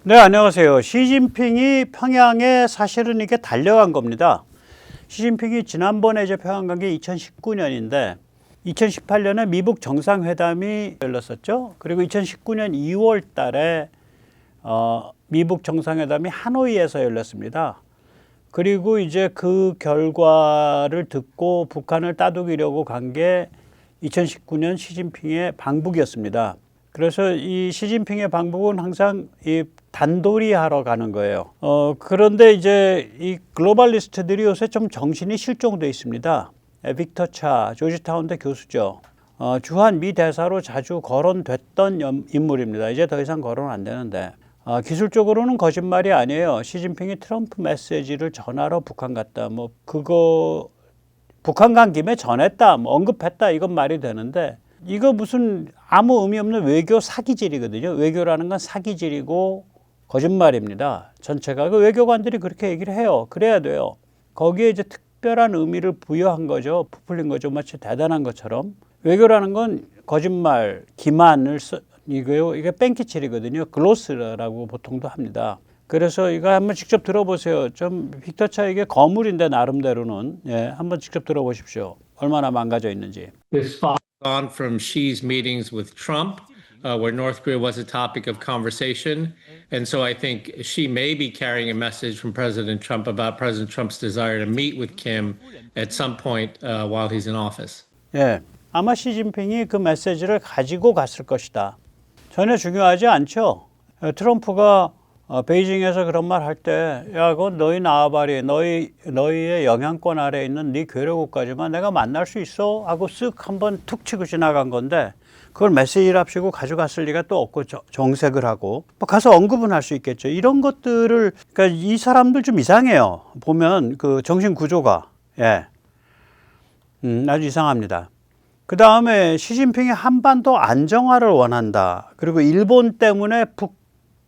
네, 안녕하세요. 시진핑이 평양에 사실은 이게 달려간 겁니다. 시진핑이 지난번에 이제 평양 간 게 2019년인데 2018년에 미북 정상회담이 열렸었죠. 그리고 2019년 2월 달에 미북 정상회담이 하노이에서 열렸습니다. 그리고 이제 그 결과를 듣고 북한을 따돌리려고 간 게 2019년 시진핑의 방북이었습니다. 그래서 이 시진핑의 방북은 항상 이 단돌이 하러 가는 거예요. 그런데 이제 이 글로벌리스트들이 요새 좀 정신이 실종돼 있습니다. 빅터 차, 조지타운대 교수죠. 주한 미 대사로 자주 거론됐던 인물입니다. 이제 더 이상 거론 안 되는데 기술적으로는 거짓말이 아니에요. 시진핑이 트럼프 메시지를 전하러 북한 갔다. 뭐 그거 북한 간 김에 전했다, 뭐 언급했다, 이건 말이 되는데 이거 무슨 아무 의미 없는 외교 사기질이거든요. 외교라는 건 사기질이고 거짓말입니다. 전체가. 그 외교관들이 그렇게 얘기를 해요. 그래야 돼요. 거기에 이제 특별한 의미를 부여한 거죠. 부풀린 거죠. 마치 대단한 것처럼. 외교라는 건 거짓말, 기만을 이거요. 이게 뺑기칠이거든요. 글로스라고 보통도 합니다. 그래서 이거 한번 직접 들어보세요. 좀 빅터 차 이게 거물인데 나름대로는 한번 직접 들어보십시오. 얼마나 망가져 있는지. On from Xi's meetings with Trump, where North Korea was a topic of conversation. And so I think Xi may be carrying a message from President Trump about President Trump's desire to meet with Kim at some point while he's in office. 예, 아마 시진핑이 그 메시지를 가지고 갔을 것이다. 전혀 중요하지 않죠. 트럼프가 베이징에서 그런 말 할 때, 야, 그건 너희 나와바리, 너희의 영향권 아래에 있는 네 괴뢰국까지만 내가 만날 수 있어? 하고 쓱 한번 툭 치고 지나간 건데, 그걸 메시지랍시고 가져갔을 리가 또 없고, 정색을 하고, 뭐 가서 언급은 할 수 있겠죠. 이런 것들을, 그러니까 이 사람들 좀 이상해요. 보면 그 정신 구조가, 아주 이상합니다. 그 다음에 시진핑이 한반도 안정화를 원한다. 그리고 일본 때문에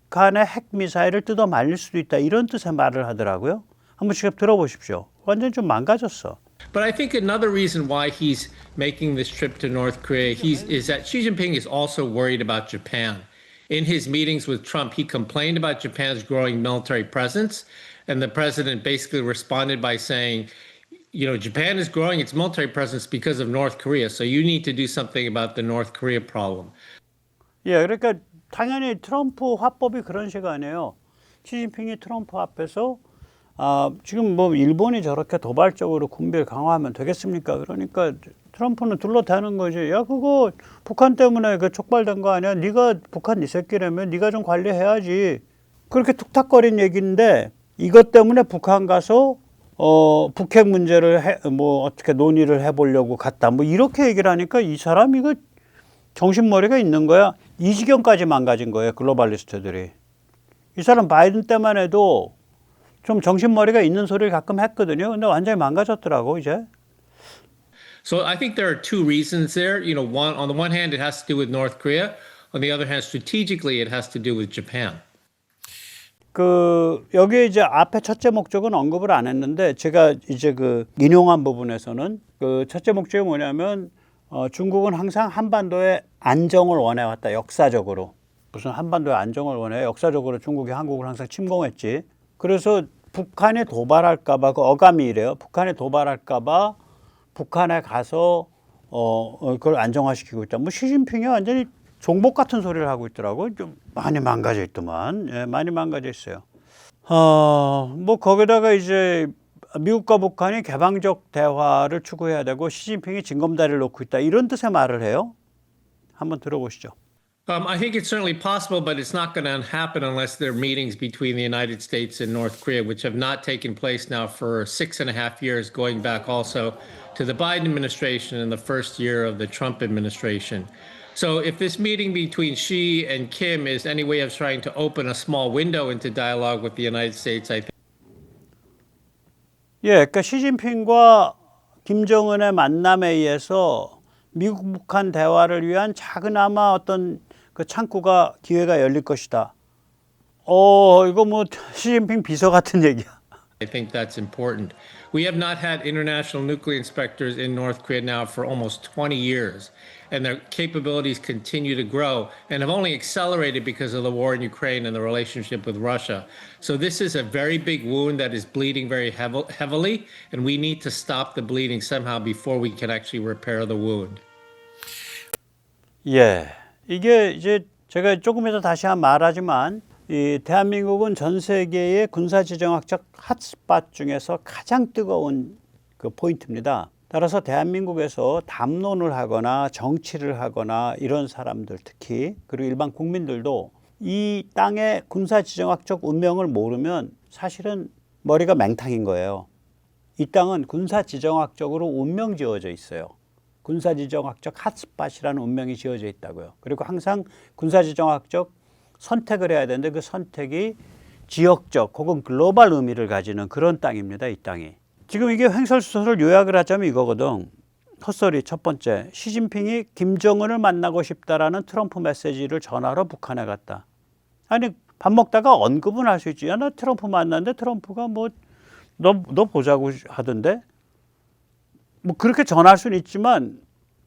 북한의 핵미사일을 뜯어 말릴 수도 있다. 이런 뜻의 말을 하더라고요. 한번 직접 들어보십시오. 완전 좀 망가졌어. But I think another reason why he's making this trip to North Korea is that Xi Jinping is also worried about Japan. In his meetings with Trump, he complained about Japan's growing military presence, and the president basically responded by saying, you know, Japan is growing its military presence because of North Korea, so you need to do something about the North Korea problem. 예, 그러니까 당연히 트럼프 화법이 그런 식 아니에요. 시진핑이 트럼프 앞에서 지금 뭐 일본이 저렇게 도발적으로 군비를 강화하면 되겠습니까? 그러니까 트럼프는 둘러대는 거지. 야, 그거 북한 때문에 그 촉발된 거 아니야? 네가 북한 네 새끼라면 네가 좀 관리해야지. 그렇게 툭탁거린 얘기인데 이것 때문에 북한 가서 북핵 문제를 뭐 어떻게 논의를 해보려고 갔다. 뭐 이렇게 얘기를 하니까 이 사람 이거 정신머리가 있는 거야. 이 지경까지 망가진 거예요. 글로벌리스트들이. 이 사람 바이든 때만 해도 좀 정신머리가 있는 소리를 가끔 했거든요. 근데 완전히 망가졌더라고 이제. So I think there are two reasons there. You know, one on the one hand, it has to do with North Korea. On the other hand, strategically, it has to do with Japan. 여기에 이제 앞에 첫째 목적은 언급을 안 했는데 제가 이제 그 인용한 부분에서는 그 첫째 목적이 뭐냐면 중국은 항상 한반도의 안정을 원해왔다. 역사적으로. 무슨 한반도의 안정을 원해. 역사적으로 중국이 한국을 항상 침공했지. 그래서 북한에 도발할까 봐, 그 어감이 이래요. 북한에 도발할까 봐 북한에 가서 그걸 안정화시키고 있다. 뭐 시진핑이 완전히 종복 같은 소리를 하고 있더라고. 좀 많이 망가져 있더만. 예, 많이 망가져 있어요. 뭐 거기다가 이제 미국과 북한이 개방적 대화를 추구해야 되고 시진핑이 징검다리를 놓고 있다. 이런 뜻의 말을 해요. 한번 들어보시죠. I think it's certainly possible, but it's not going to happen unless there are meetings between the United States and North Korea, which have not taken place now for 6.5 years, going back also to the Biden administration and the first year of the Trump administration. So if this meeting between Xi and Kim is any way of trying to open a small window into dialogue with the United States, I think. 예, 그러니까 시진핑과 김정은의 만남에 의해서 미국 북한 대화를 위한 작은아마 어떤 그 창구가 기회가 열릴 것이다. 이거 뭐 시진핑 비서 같은 얘기야. I think that's important. We have not had international nuclear inspectors in North Korea now for almost 20 years, and their capabilities continue to grow and have only accelerated because of the war in Ukraine and the relationship with Russia. So this is a very big wound that is bleeding very heavily, and we need to stop the bleeding somehow before we can actually repair the wound. 예, 이게 이제 제가 조금 이따 다시 한번 말하지만 이 대한민국은 전 세계의 군사지정학적 핫스팟 중에서 가장 뜨거운 그 포인트입니다. 따라서 대한민국에서 담론을 하거나 정치를 하거나 이런 사람들 특히 그리고 일반 국민들도 이 땅의 군사지정학적 운명을 모르면 사실은 머리가 맹탕인 거예요. 이 땅은 군사지정학적으로 운명 지어져 있어요. 군사지정학적 핫스팟이라는 운명이 지어져 있다고요. 그리고 항상 군사지정학적 선택을 해야 되는데 그 선택이 지역적 혹은 글로벌 의미를 가지는 그런 땅입니다. 이 땅이. 지금 이게 횡설수설을 요약을 하자면 이거거든. 헛소리 첫 번째. 시진핑이 김정은을 만나고 싶다라는 트럼프 메시지를 전하러 북한에 갔다. 아니 밥 먹다가 언급은 할 수 있지. 야, 나 트럼프 만났는데 트럼프가 뭐 너 보자고 하던데. 뭐 그렇게 전할 수는 있지만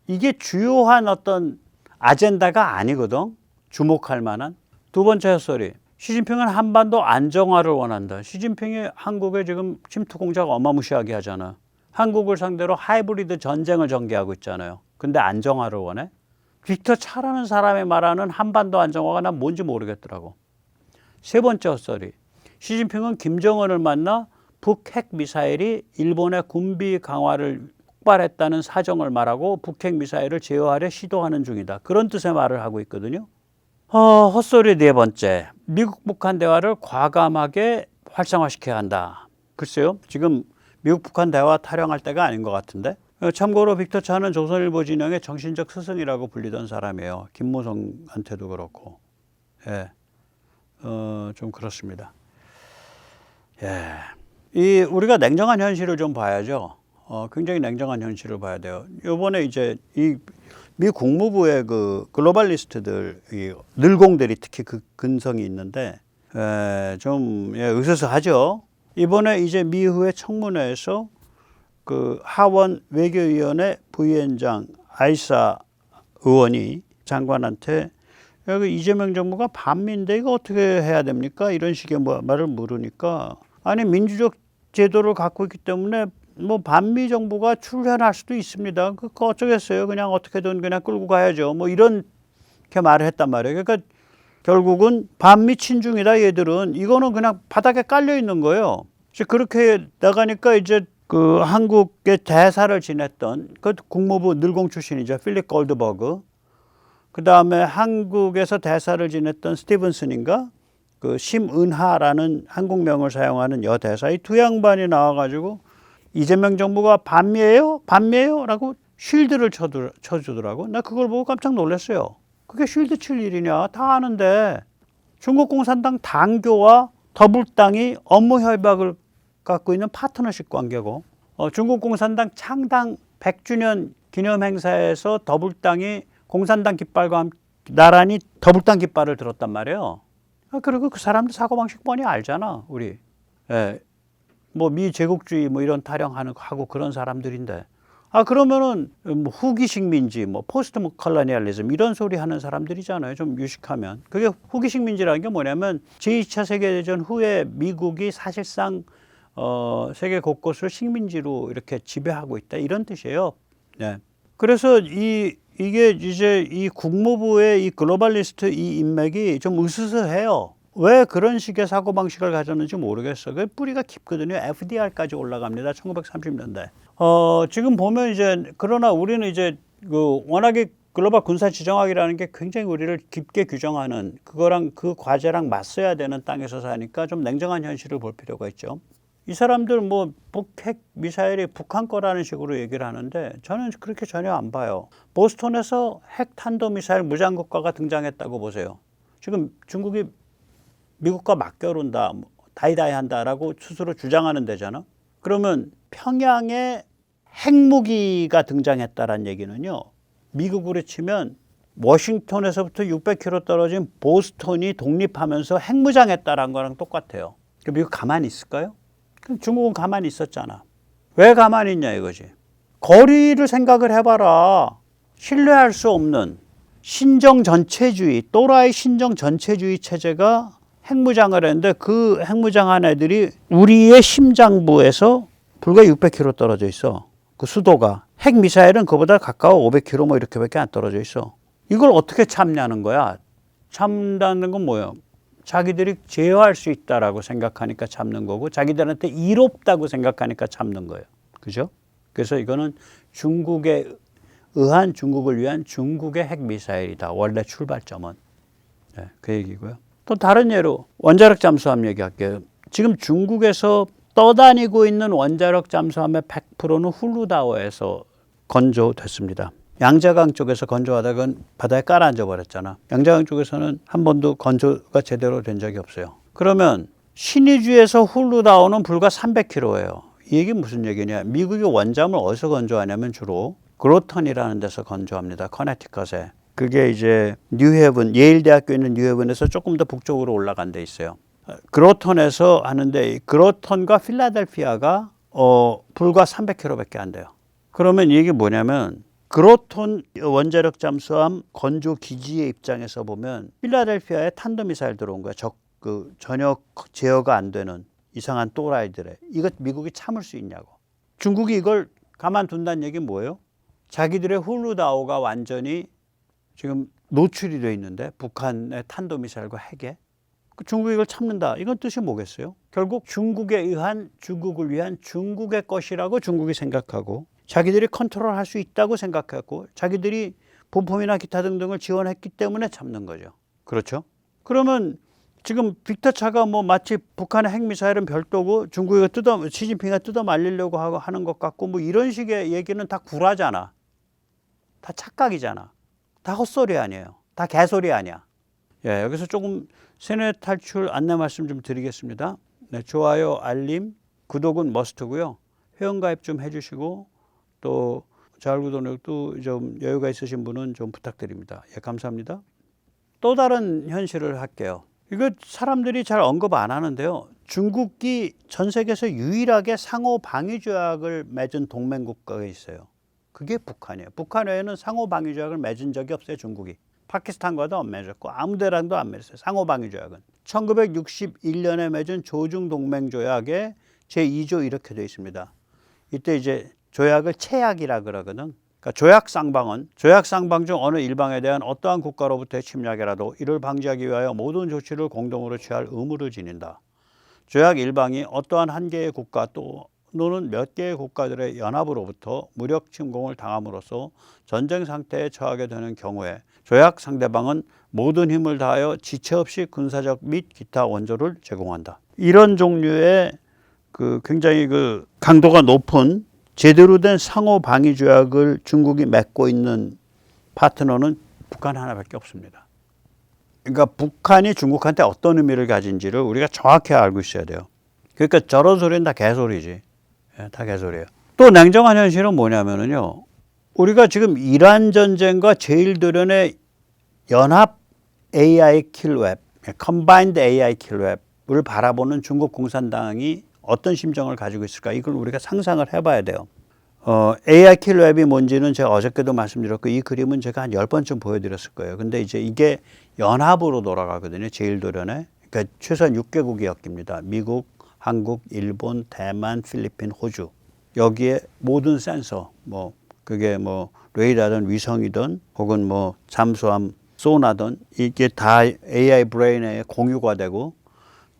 이게 주요한 어떤 아젠다가 아니거든. 주목할 만한. 두 번째 헛소리. 시진핑은 한반도 안정화를 원한다. 시진핑이 한국에 지금 침투 공작 어마무시하게 하잖아. 한국을 상대로 하이브리드 전쟁을 전개하고 있잖아요. 근데 안정화를 원해? 빅터 차라는 사람이 말하는 한반도 안정화가 난 뭔지 모르겠더라고. 세 번째 헛소리. 시진핑은 김정은을 만나 북핵 미사일이 일본의 군비 강화를 폭발했다는 사정을 말하고 북핵 미사일을 제어하려 시도하는 중이다. 그런 뜻의 말을 하고 있거든요. 헛소리 네 번째. 미국 북한 대화를 과감하게 활성화시켜야 한다. 글쎄요. 지금 미국 북한 대화 타령할 때가 아닌 것 같은데. 참고로 빅터 차는 조선일보 진영의 정신적 스승이라고 불리던 사람이에요. 김무성한테도 그렇고. 예. 좀 그렇습니다. 예. 우리가 냉정한 현실을 좀 봐야죠. 굉장히 냉정한 현실을 봐야 돼요. 요번에 이제 미 국무부의 그 글로벌리스트들, 이 늘공들이 특히 그 근성이 있는데, 좀 으스스하죠. 이번에 이제 미후의 청문회에서 그 하원 외교위원회 부위원장 아이사 의원이 장관한테 여기 이재명 정부가 반미인데 이거 어떻게 해야 됩니까? 이런 식의 말을 물으니까 아니 민주적 제도를 갖고 있기 때문에 뭐 반미 정부가 출현할 수도 있습니다. 그거 어쩌겠어요. 그냥 어떻게든 그냥 끌고 가야죠. 뭐 이렇게 말을 했단 말이에요. 그러니까 결국은 반미 친중이다 얘들은 이거는 그냥 바닥에 깔려 있는 거예요. 그렇게 나가니까 이제 그 한국의 대사를 지냈던 그 국무부 늘공 출신이죠. 필립 골드버그. 그 다음에 한국에서 대사를 지냈던 스티븐슨인가? 그 심은하라는 한국명을 사용하는 여대사. 이 두 양반이 나와가지고 이재명 정부가 반미예요? 반미예요? 라고 쉴드를 쳐주더라고. 나 그걸 보고 깜짝 놀랐어요. 그게 쉴드 칠 일이냐? 다 아는데 중국 공산당 당교와 더불당이 업무 협약을 갖고 있는 파트너십 관계고 중국 공산당 창당 100주년 기념 행사에서 더불당이 공산당 깃발과 나란히 더불당 깃발을 들었단 말이에요. 그리고 그 사람들 사고방식 뻔히 알잖아, 우리. 예. 뭐 미제국주의 뭐 이런 타령하고 그런 사람들인데. 그러면은 뭐 후기식 민지, 뭐 포스트 컬러니얼리즘 이런 소리 하는 사람들이잖아요. 좀 유식하면. 그게 후기식 민지라는 게 뭐냐면 제2차 세계대전 후에 미국이 사실상 세계 곳곳을 식민지로 이렇게 지배하고 있다. 이런 뜻이에요. 네. 그래서 이게 이제 이 국무부의 이 글로벌리스트 이 인맥이 좀 으스스해요. 왜 그런 식의 사고방식을 가졌는지 모르겠어. 그 뿌리가 깊거든요. FDR까지 올라갑니다. 1930년대. 지금 보면 이제, 그러나 우리는 이제 그 워낙에 글로벌 군사 지정학이라는 게 굉장히 우리를 깊게 규정하는 그거랑 그 과제랑 맞서야 되는 땅에서 사니까 좀 냉정한 현실을 볼 필요가 있죠. 이 사람들 뭐 북핵 미사일이 북한 거라는 식으로 얘기를 하는데 저는 그렇게 전혀 안 봐요. 보스턴에서 핵 탄도 미사일 무장국가가 등장했다고 보세요. 지금 중국이 미국과 맞겨룬다, 다이다이 한다라고 스스로 주장하는 데잖아. 그러면 평양에 핵무기가 등장했다라는 얘기는요. 미국으로 치면 워싱턴에서부터 600km 떨어진 보스턴이 독립하면서 핵무장했다라는 거랑 똑같아요. 미국 가만히 있을까요? 그럼 중국은 가만히 있었잖아. 왜 가만히 있냐 이거지. 거리를 생각을 해봐라. 신뢰할 수 없는 신정 전체주의, 또라이 신정 전체주의 체제가 핵무장을 했는데 그 핵무장한 애들이 우리의 심장부에서 불과 600km 떨어져 있어. 그 수도가. 핵미사일은 그보다 가까워 500km 뭐 이렇게밖에 안 떨어져 있어. 이걸 어떻게 참냐는 거야. 참다는 건 뭐예요? 자기들이 제어할 수 있다라고 생각하니까 참는 거고 자기들한테 이롭다고 생각하니까 참는 거예요. 그죠? 그래서 이거는 중국에 의한 중국을 위한 중국의 핵미사일이다. 원래 출발점은. 네, 그 얘기고요. 또 다른 예로 원자력 잠수함 얘기할게요. 지금 중국에서 떠다니고 있는 원자력 잠수함의 100%는 훌루다오에서 건조됐습니다. 양자강 쪽에서 건조하다가 바다에 깔아앉아 버렸잖아. 양자강 쪽에서는 한 번도 건조가 제대로 된 적이 없어요. 그러면 신의주에서 훌루다오는 불과 300km예요. 이 얘기는 무슨 얘기냐? 미국이 원잠을 어디서 건조하냐면 주로 그로턴이라는 데서 건조합니다. 커네티컷에. 그게 이제 뉴헤븐, 예일대학교에 있는 뉴헤븐에서 조금 더 북쪽으로 올라간 데 있어요. 그로턴에서 하는데 그로턴과 필라델피아가 불과 300km밖에 안 돼요. 그러면 이게 뭐냐면 그로톤 원자력 잠수함 건조 기지의 입장에서 보면 필라델피아에 탄도미사일 들어온 거야. 전혀 제어가 안 되는 이상한 또라이들의. 이것 미국이 참을 수 있냐고. 중국이 이걸 가만둔다는 얘기는 뭐예요? 자기들의 훌루다오가 완전히 지금 노출이 돼 있는데 북한의 탄도미사일과 핵에 중국이 이걸 참는다. 이건 뜻이 뭐겠어요? 결국 중국에 의한 중국을 위한 중국의 것이라고 중국이 생각하고 자기들이 컨트롤할 수 있다고 생각했고 자기들이 본품이나 기타 등등을 지원했기 때문에 참는 거죠. 그렇죠? 그러면 지금 빅터차가 뭐 마치 북한의 핵미사일은 별도고 중국이 시진핑이 뜯어 말리려고 하는 것 같고 뭐 이런 식의 얘기는 다 구라잖아. 다 착각이잖아. 다 헛소리 아니에요. 다 개소리 아니야. 예, 여기서 조금 세뇌 탈출 안내 말씀 좀 드리겠습니다. 네, 좋아요, 알림, 구독은 머스트고요. 회원가입 좀 해주시고 또 자율구독력도 좀 여유가 있으신 분은 좀 부탁드립니다. 예, 감사합니다. 또 다른 현실을 할게요. 이거 사람들이 잘 언급 안 하는데요. 중국이 전 세계에서 유일하게 상호 방위 조약을 맺은 동맹 국가가 있어요. 그게 북한이에요. 북한 외에는 상호 방위 조약을 맺은 적이 없어요. 중국이. 파키스탄과도 안 맺었고 아무 데랑도 안 맺었어요. 상호 방위 조약은. 1961년에 맺은 조중 동맹 조약에 제2조 이렇게 되어 있습니다. 이때 이제 조약을 체약이라 그러거든. 그러니까 조약 쌍방은 중 어느 일방에 대한 어떠한 국가로부터의 침략이라도 이를 방지하기 위하여 모든 조치를 공동으로 취할 의무를 지닌다. 조약 일방이 어떠한 한 개의 국가 또는 몇 개의 국가들의 연합으로부터 무력 침공을 당함으로써 전쟁 상태에 처하게 되는 경우에 조약 상대방은 모든 힘을 다하여 지체 없이 군사적 및 기타 원조를 제공한다. 이런 종류의 굉장히 강도가 높은 제대로 된 상호 방위 조약을 중국이 맺고 있는 파트너는 북한 하나밖에 없습니다. 그러니까 북한이 중국한테 어떤 의미를 가진지를 우리가 정확히 알고 있어야 돼요. 그러니까 저런 소리는 다 개소리지. 예, 다 개소리예요. 또 냉정한 현실은 뭐냐면요. 우리가 지금 이란 전쟁과 제일도련의 연합 AI 킬웹, Combined AI 킬웹을 바라보는 중국 공산당이 어떤 심정을 가지고 있을까? 이걸 우리가 상상을 해봐야 돼요. AI 킬웹이 뭔지는 제가 어저께도 말씀드렸고 이 그림은 제가 한 10번쯤 보여드렸을 거예요. 근데 이제 이게 연합으로 돌아가거든요. 제일도련에. 그러니까 최소한 6개국이 엮입니다. 미국, 한국, 일본, 대만, 필리핀, 호주. 여기에 모든 센서, 그게 레이더든 위성이든 혹은 잠수함, 소나든 이게 다 AI 브레인에 공유가 되고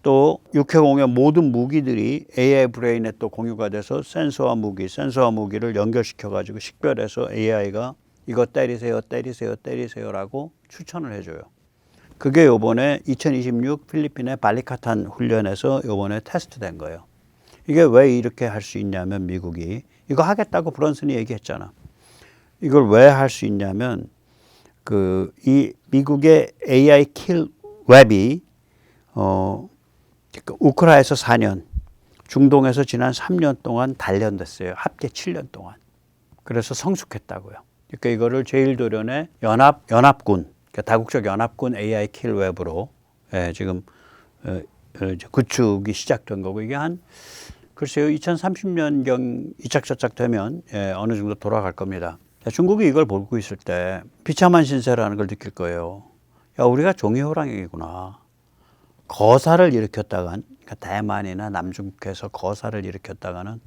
또 육해공의 모든 무기들이 AI 브레인에 또 공유가 돼서 센서와 무기를 연결시켜 가지고 식별해서 AI가 이거 때리세요라고 추천을 해줘요. 그게 요번에 2026 필리핀의 발리카탄 훈련에서 요번에 테스트된 거예요. 이게 왜 이렇게 할 수 있냐면 미국이 이거 하겠다고 브런슨이 얘기했잖아. 이걸 왜 할 수 있냐면 이 미국의 AI 킬 웹이 우크라이나에서 4년, 중동에서 지난 3년 동안 단련됐어요. 합계 7년 동안. 그래서 성숙했다고요. 그러니까 이거를 제일도련의 연합군, 그러니까 다국적 연합군 AI 킬 웹으로 지금 구축이 시작된 거고 이게 한 글쎄요, 2030년경 이착저착 되면 어느 정도 돌아갈 겁니다. 자, 중국이 이걸 보고 있을 때 비참한 신세라는 걸 느낄 거예요. 야, 우리가 종이호랑이구나. 거사를 일으켰다간, 그러니까 대만이나 남중국해에서 거사를 일으켰다가는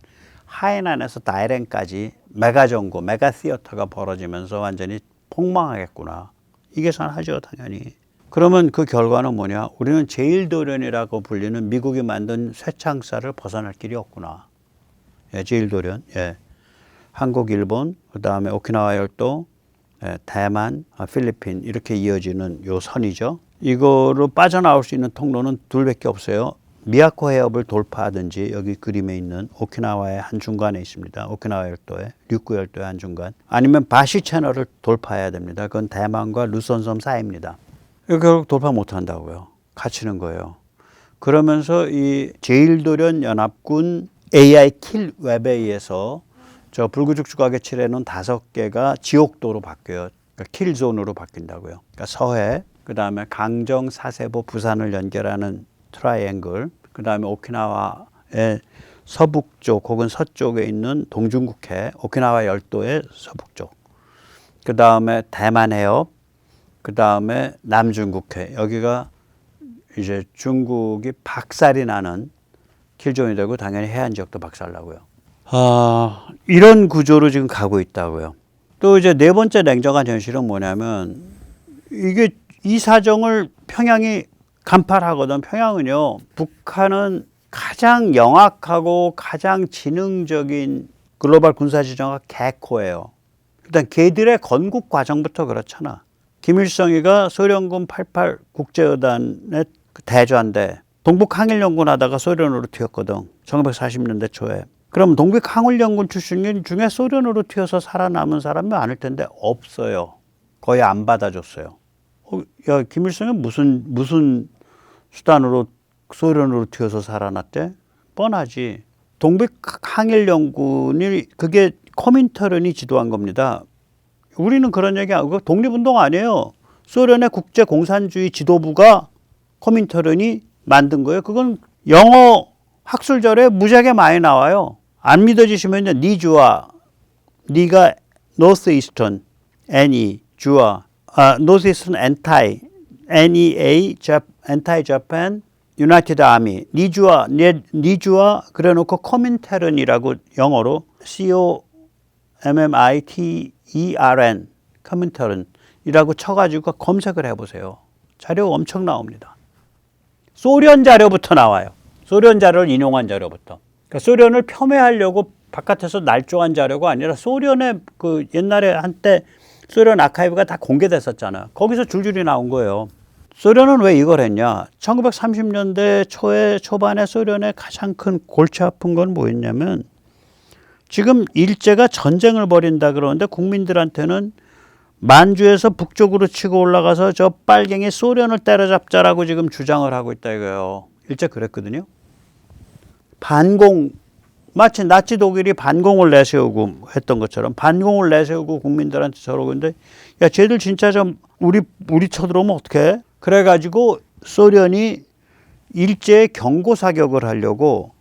하이난에서 다이랭까지 메가정고, 메가시어터가 벌어지면서 완전히 폭망하겠구나. 이 계산하죠, 당연히. 그러면 그 결과는 뭐냐? 우리는 제1도련이라고 불리는 미국이 만든 쇠창살을 벗어날 길이 없구나. 제1도련. 한국, 일본, 그 다음에 오키나와 열도, 대만, 필리핀 이렇게 이어지는 요 선이죠. 이거로 빠져나올 수 있는 통로는 둘밖에 없어요. 미야코 해협을 돌파하든지 여기 그림에 있는 오키나와의 한중간에 있습니다. 오키나와 열도에, 류쿠 열도의 한중간. 아니면 바시 채널을 돌파해야 됩니다. 그건 대만과 루선섬 사이입니다. 이거 결국 돌파 못한다고요. 갇히는 거예요. 그러면서 이 제1도련 연합군 AI 킬 웹에 의해서 저 불구죽 주각에 칠해놓은 5개가 지옥도로 바뀌어요. 그러니까 킬존으로 바뀐다고요. 그러니까 서해, 그 다음에 강정, 사세보, 부산을 연결하는 트라이앵글, 그 다음에 오키나와의 서북쪽 혹은 서쪽에 있는 동중국해, 오키나와 열도의 서북쪽, 그 다음에 대만 해협, 그 다음에 남중국해, 여기가 이제 중국이 박살이 나는 킬존이 되고 당연히 해안 지역도 박살나고요. 이런 구조로 지금 가고 있다고요. 또 이제 네 번째 냉정한 현실은 뭐냐면 이게 이 사정을 평양이 간파하거든. 평양은요, 북한은 가장 영악하고 가장 지능적인 글로벌 군사지정학 개코예요. 일단 걔들의 건국 과정부터 그렇잖아. 김일성이가 소련군 88 국제여단의 대좌인데 동북항일연군 하다가 소련으로 튀었거든. 1940년대 초에. 그럼 동북항일연군 출신 중에 소련으로 튀어서 살아남은 사람이 많을 텐데 없어요. 거의 안 받아줬어요. 야, 김일성이 무슨 수단으로 소련으로 튀어서 살아났대? 뻔하지. 동북항일연군이 그게 코민터른이 지도한 겁니다. 우리는 그런 얘기 하고 독립운동 아니에요. 소련의 국제공산주의 지도부가 코민터른이 만든 거예요. 그건 영어 학술절에 무지하게 많이 나와요. 안 믿어지시면요, 니주아, 니가 노스이스턴, NE, 주아, 노스이스턴 엔타이, NEA, 엔타이 자판, 유나이티드 아미, 니주아, 그래놓고 코민테른이라고 영어로 COMMITERN, 코민테른이라고 쳐가지고 검색을 해보세요. 자료 엄청 나옵니다. 소련 자료부터 나와요. 소련 자료를 인용한 자료부터. 그러니까 소련을 폄훼하려고 바깥에서 날조한 자료가 아니라 소련의 그 옛날에 한때 소련 아카이브가 다 공개됐었잖아요. 거기서 줄줄이 나온 거예요. 소련은 왜 이걸 했냐? 1930년대 초반에 소련의 가장 큰 골치 아픈 건 뭐였냐면 지금 일제가 전쟁을 벌인다 그러는데 국민들한테는 만주에서 북쪽으로 치고 올라가서 저 빨갱이 소련을 때려잡자라고 지금 주장을 하고 있다 이거예요. 일제 그랬거든요. 반공, 마치 나치 독일이 반공을 내세우고 했던 것처럼 반공을 내세우고 국민들한테 저러고 있는데 야, 쟤들 진짜 좀 우리 쳐들어오면 어떡해? 그래가지고 소련이 일제의 경고 사격을 하려고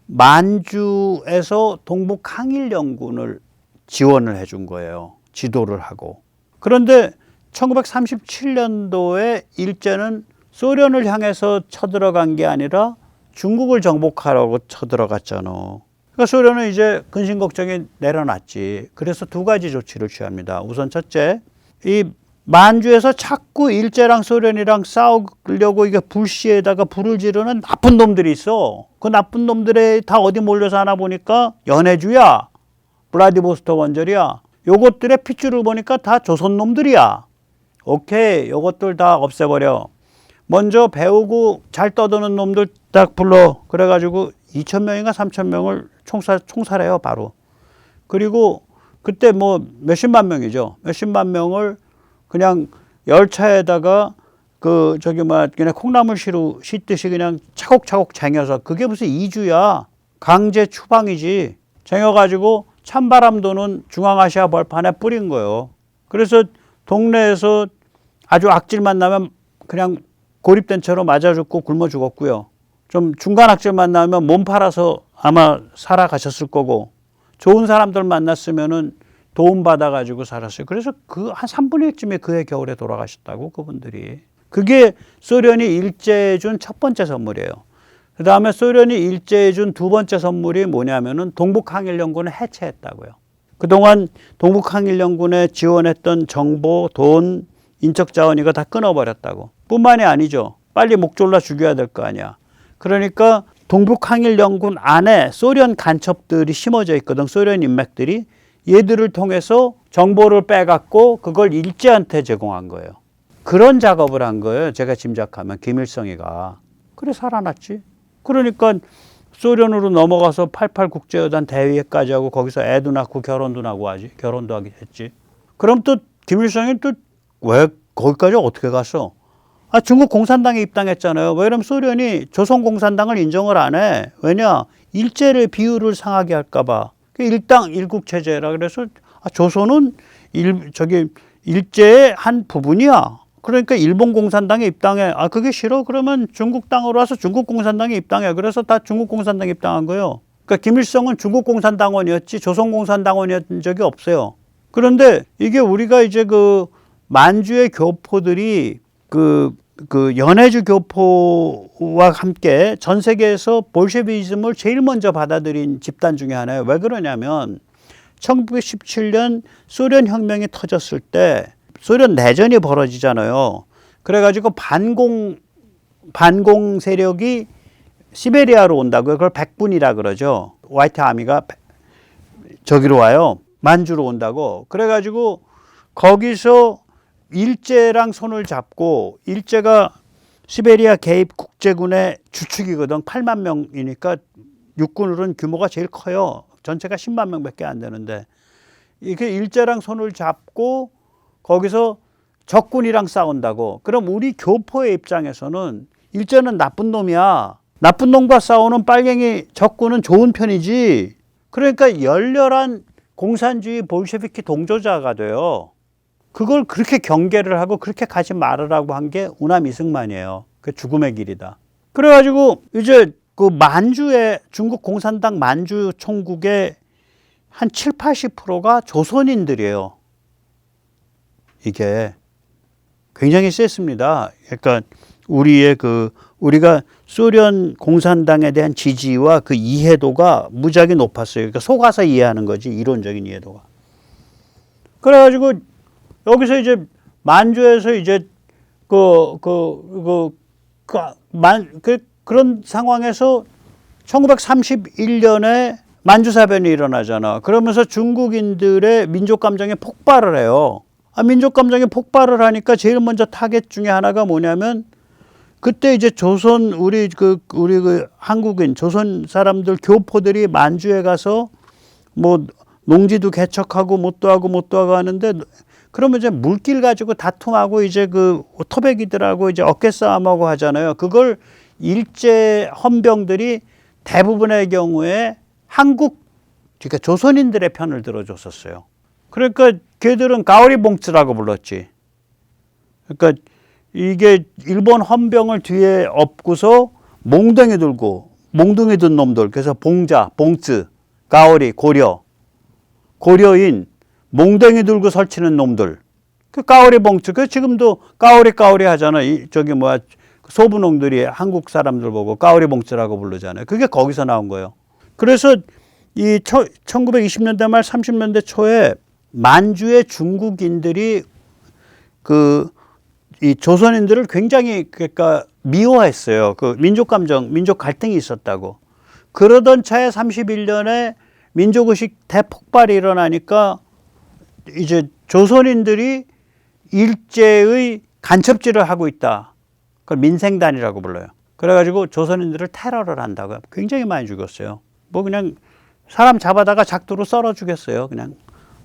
만주에서 동북항일연군을 지원을 해준 거예요. 지도를 하고. 그런데 1937년도에 일제는 소련을 향해서 쳐들어간 게 아니라 중국을 정복하라고 쳐들어갔잖아. 그러니까 소련은 이제 근심 걱정이 내려놨지. 그래서 두 가지 조치를 취합니다. 우선 첫째, 이 만주에서 자꾸 일제랑 소련이랑 싸우려고 이게 불시에다가 불을 지르는 나쁜 놈들이 있어. 그 나쁜 놈들이 다 어디 몰려서 하나 보니까 연해주야, 블라디보스토크 원절이야. 요것들의 핏줄을 보니까 다 조선 놈들이야. 오케이, 요것들 다 없애버려. 먼저 배우고 잘 떠드는 놈들 딱 불러. 그래가지고 2,000명인가 3,000명을 총살해요, 바로. 그리고 그때 뭐 몇십만 명이죠. 몇십만 명을 그냥 열차에다가 그냥 콩나물 씻듯이 그냥 차곡차곡 쟁여서 그게 무슨 이주야. 강제 추방이지. 쟁여가지고 찬바람 도는 중앙아시아 벌판에 뿌린 거예요. 그래서 동네에서 아주 악질만 나면 그냥 고립된 채로 맞아 죽고 굶어 죽었고요. 좀 중간 학절 만나면 몸 팔아서 아마 살아가셨을 거고 좋은 사람들 만났으면은 도움 받아가지고 살았어요. 그래서 그 한 3분의 1쯤에 그해 겨울에 돌아가셨다고 그분들이. 그게 소련이 일제해준 첫 번째 선물이에요. 그 다음에 소련이 일제해준 두 번째 선물이 뭐냐면은 동북항일연군을 해체했다고요. 그동안 동북항일연군에 지원했던 정보, 돈, 인적 자원 이거 다 끊어버렸다고. 뿐만이 아니죠. 빨리 목 졸라 죽여야 될 거 아니야. 그러니까 동북항일연군 안에 소련 간첩들이 심어져 있거든. 소련 인맥들이. 얘들을 통해서 정보를 빼갖고 그걸 일제한테 제공한 거예요. 그런 작업을 한 거예요. 제가 짐작하면 김일성이가. 그래 살아났지. 그러니까 소련으로 넘어가서 88 국제여단 대위회까지 하고 거기서 애도 낳고 결혼도 나고 하지. 결혼도 하게 했지. 그럼 또 김일성이 또 왜 거기까지 어떻게 갔어? 아, 중국 공산당에 입당했잖아요. 왜냐면 소련이 조선공산당을 인정을 안 해. 왜냐? 일제를 비율을 상하게 할까 봐. 일당 일국 체제라 그래서 조선은 일제의 한 부분이야. 그러니까 일본 공산당에 입당해. 아, 그게 싫어? 그러면 중국 땅으로 와서 중국 공산당에 입당해. 그래서 다 중국 공산당에 입당한 거예요. 그러니까 김일성은 중국 공산당원이었지 조선 공산당원이었던 적이 없어요. 그런데 이게 우리가 이제 그 만주의 교포들이 그 연해주 교포와 함께 전 세계에서 볼셰비즘을 제일 먼저 받아들인 집단 중에 하나예요. 왜 그러냐면 1917년 소련 혁명이 터졌을 때 소련 내전이 벌어지잖아요. 그래가지고 반공 세력이 시베리아로 온다고요. 그걸 백분이라 그러죠. 화이트 아미가 저기로 와요. 만주로 온다고. 그래가지고 거기서 일제랑 손을 잡고 일제가 시베리아 개입 국제군의 주축이거든. 8만 명이니까 육군으로는 규모가 제일 커요. 전체가 10만 명밖에 안 되는데 이렇게 일제랑 손을 잡고 거기서 적군이랑 싸운다고. 그럼 우리 교포의 입장에서는 일제는 나쁜 놈이야. 나쁜 놈과 싸우는 빨갱이 적군은 좋은 편이지. 그러니까 열렬한 공산주의 볼셰비키 동조자가 돼요. 그걸 그렇게 경계를 하고 그렇게 가지 말으라고 한 게 우남 이승만이에요. 그 죽음의 길이다. 그래가지고 이제 그 만주의 중국 공산당 만주 총국의 한 7, 80%가 조선인들이에요. 이게 굉장히 셌습니다. 그러니까 우리가 소련 공산당에 대한 지지와 그 이해도가 무지하게 높았어요. 그러니까 속아서 이해하는 거지, 이론적인 이해도가. 그래가지고 여기서 이제 만주에서 이제 그런 상황에서 1931년에 만주사변이 일어나잖아. 그러면서 중국인들의 민족 감정이 폭발을 해요. 민족 감정이 폭발을 하니까 제일 먼저 타겟 중에 하나가 뭐냐면 그때 이제 조선 우리 한국인 조선 사람들 교포들이 만주에 가서 뭐 농지도 개척하고 뭣도 하고 하는데 그러면 이제 물길 가지고 다툼하고 이제 그 토백이들하고 이제 어깨 싸움하고 하잖아요. 그걸 일제 헌병들이 대부분의 경우에 그러니까 조선인들의 편을 들어줬었어요. 그러니까 걔들은 가오리봉츠라고 불렀지. 그러니까 이게 일본 헌병을 뒤에 업고서 몽둥이 든 놈들. 그래서 봉츠, 가오리, 고려인, 몽둥이 들고 설치는 놈들. 그 가오리봉츠. 그 지금도 가오리 하잖아. 소분홍들이 한국 사람들 보고 가오리봉츠라고 부르잖아요. 그게 거기서 나온 거예요. 그래서 이 1920년대 말 30년대 초에 만주의 중국인들이 이 조선인들을 굉장히 그러니까 미워했어요. 그 민족 갈등이 있었다고. 그러던 차에 31년에 민족의식 대폭발이 일어나니까 이제 조선인들이 일제의 간첩질을 하고 있다. 그걸 민생단이라고 불러요. 그래가지고 조선인들을 테러를 한다고. 굉장히 많이 죽였어요. 뭐 그냥 사람 잡아다가 작두로 썰어 주겠어요. 그냥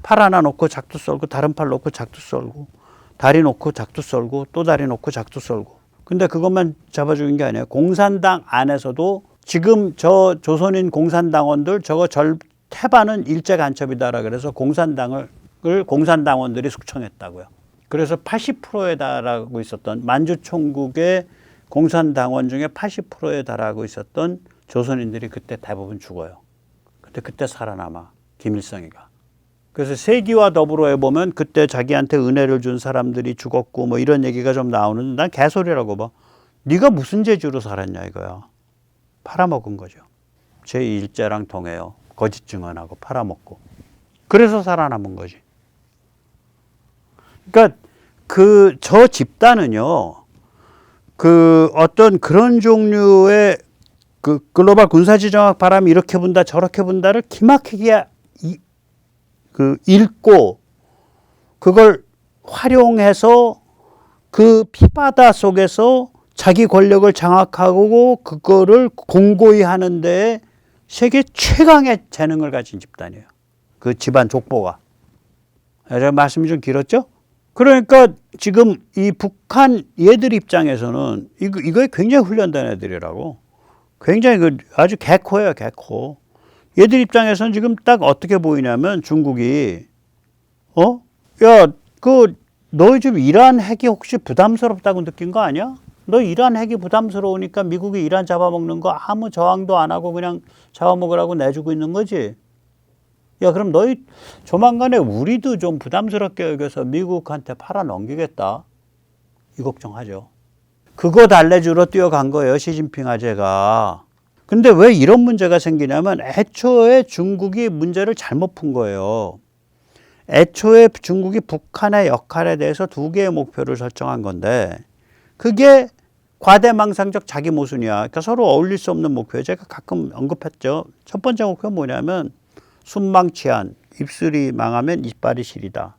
팔 하나 놓고 작두 썰고 다른 팔 놓고 작두 썰고 다리 놓고 작두 썰고 또 다리 놓고 작두 썰고. 근데 그것만 잡아 죽인 게 아니에요. 공산당 안에서도 지금 저 조선인 공산당원들 저거 태반은 일제 간첩이다라 그래서 공산당원들이 숙청했다고요. 그래서 80%에 달하고 있었던 만주 총국의 공산당원 중에 80%에 달하고 있었던 조선인들이 그때 대부분 죽어요. 그때 살아남아, 김일성이가. 그래서 세기와 더불어 해보면 그때 자기한테 은혜를 준 사람들이 죽었고 뭐 이런 얘기가 좀 나오는데 난 개소리라고 봐. 네가 무슨 재주로 살았냐 이거야. 팔아먹은 거죠. 제1제랑 통해요. 거짓 증언하고 팔아먹고. 그래서 살아남은 거지. 그러니까 저 집단은요. 어떤 그런 종류의 글로벌 군사지정학 바람이 이렇게 분다 저렇게 분다를 기막히게 읽고 그걸 활용해서 그 피바다 속에서 자기 권력을 장악하고 그거를 공고히 하는 데 세계 최강의 재능을 가진 집단이에요. 그 집안 족보가. 제가 말씀이 좀 길었죠? 그러니까 지금 이 북한 얘들 입장에서는 이거에 굉장히 훈련된 애들이라고. 굉장히 아주 개코예요, 개코. 얘들 입장에서는 지금 딱 어떻게 보이냐면 중국이 야, 너 지금 이란 핵이 혹시 부담스럽다고 느낀 거 아니야? 너 이란 핵이 부담스러우니까 미국이 이란 잡아먹는 거 아무 저항도 안 하고 그냥 잡아먹으라고 내주고 있는 거지. 야, 그럼 너희 조만간에 우리도 좀 부담스럽게 여겨서 미국한테 팔아 넘기겠다. 이 걱정하죠. 그거 달래주러 뛰어간 거예요, 시진핑 아재가. 근데 왜 이런 문제가 생기냐면 애초에 중국이 문제를 잘못 푼 거예요. 애초에 중국이 북한의 역할에 대해서 두 개의 목표를 설정한 건데 그게 과대망상적 자기 모순이야. 그러니까 서로 어울릴 수 없는 목표예요. 제가 가끔 언급했죠. 첫 번째 목표는 뭐냐면 순망치한, 입술이 망하면 이빨이 시리다.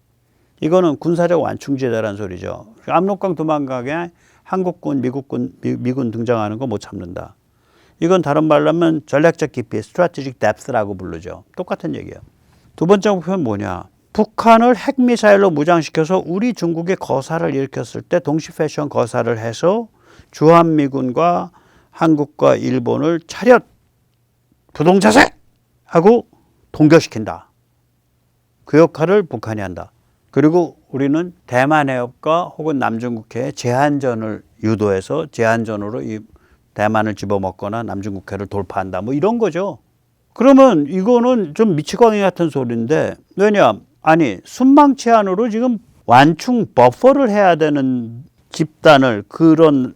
이거는 군사적 완충지대라는 소리죠. 압록강 도망가게 한국군, 미군 등장하는 거 못 참는다. 이건 다른 말로 하면 전략적 깊이, strategic depth라고 부르죠. 똑같은 얘기예요. 두 번째 목표는 뭐냐? 북한을 핵미사일로 무장시켜서 우리 중국의 거사를 일으켰을 때 동시 패션 거사를 해서 주한미군과 한국과 일본을 차렷 부동자세 하고 동결시킨다. 그 역할을 북한이 한다. 그리고 우리는 대만 해협과 혹은 남중국해에 제한전을 유도해서 제한전으로 이 대만을 집어먹거나 남중국해를 돌파한다. 뭐 이런 거죠. 그러면 이거는 좀 미치광이 같은 소리인데 왜냐? 아니 순망치한으로 지금 완충 버퍼를 해야 되는 집단을 그런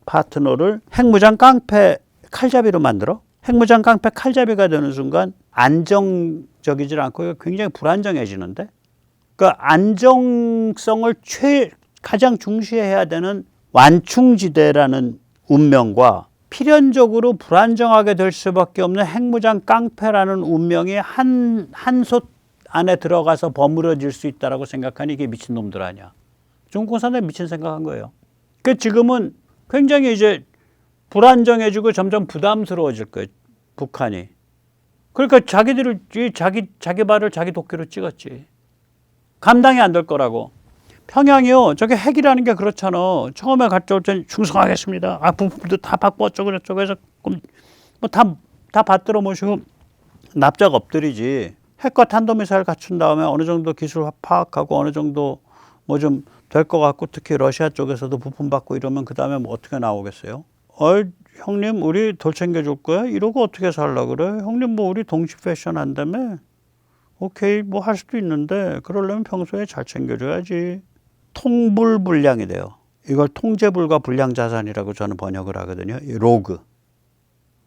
파트너를 핵무장 깡패 칼잡이로 만들어? 핵무장 깡패 칼잡이가 되는 순간 안정적이질 않고 굉장히 불안정해지는데 그러니까 안정성을 가장 중시해야 되는 완충지대라는 운명과 필연적으로 불안정하게 될 수밖에 없는 핵무장 깡패라는 운명이 한솥 안에 들어가서 버무려질 수 있다라고 생각하니 이게 미친놈들 아니야. 중국 공산당이 미친 생각한 거예요. 그 지금은 굉장히 이제 불안정해지고 점점 부담스러워질 거예요. 북한이. 그러니까 자기들을 자기 발을 자기 도끼로 찍었지. 감당이 안 될 거라고. 평양이요. 저게 핵이라는 게 그렇잖아. 처음에 갔다 올 땐 충성하겠습니다. 부품도 다 받고 어쩌고 저쩌고 해서 뭐 다 받들어 모시고 납작 엎드리지. 핵과 탄도미사일 갖춘 다음에 어느 정도 기술 파악하고 어느 정도 뭐 좀 될 것 같고 특히 러시아 쪽에서도 부품 받고 이러면 그 다음에 뭐 어떻게 나오겠어요? 형님 우리 덜 챙겨줄 거야? 이러고 어떻게 살라 그래? 형님 뭐 우리 동시 패션 한다며? 오케이 뭐 할 수도 있는데 그러려면 평소에 잘 챙겨줘야지. 통불불량이 돼요. 이걸 통제불가 불량자산이라고 저는 번역을 하거든요.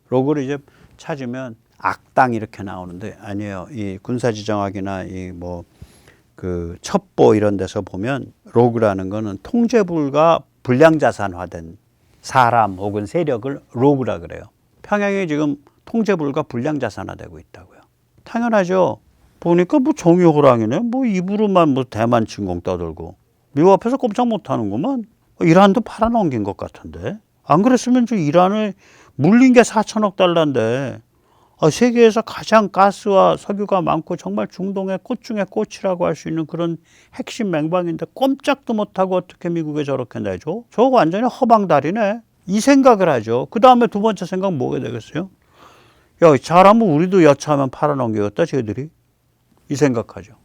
로그를 이제 찾으면 악당 이렇게 나오는데 아니에요. 이 군사지정학이나 이 그 첩보 이런 데서 보면 로그라는 거는 통제불가 불량자산화된 사람 혹은 세력을 로그라 그래요. 평양이 지금 통제불가 불량자산화되고 있다고요. 당연하죠. 보니까 뭐 정의호랑이네. 뭐 입으로만 뭐 대만 침공 떠들고 미국 앞에서 꼼짝 못하는구만. 이란도 팔아넘긴 것 같은데. 안 그랬으면 저 이란을 물린 게 4천억 달러인데 세계에서 가장 가스와 석유가 많고 정말 중동의 꽃 중에 꽃이라고 할 수 있는 그런 핵심 맹방인데 꼼짝도 못하고 어떻게 미국에 저렇게 내줘? 저거 완전히 허방다리네. 이 생각을 하죠. 그 다음에 두 번째 생각 뭐가 되겠어요? 야, 잘하면 우리도 여차하면 팔아넘기겠다 쟤들이. 이 생각하죠.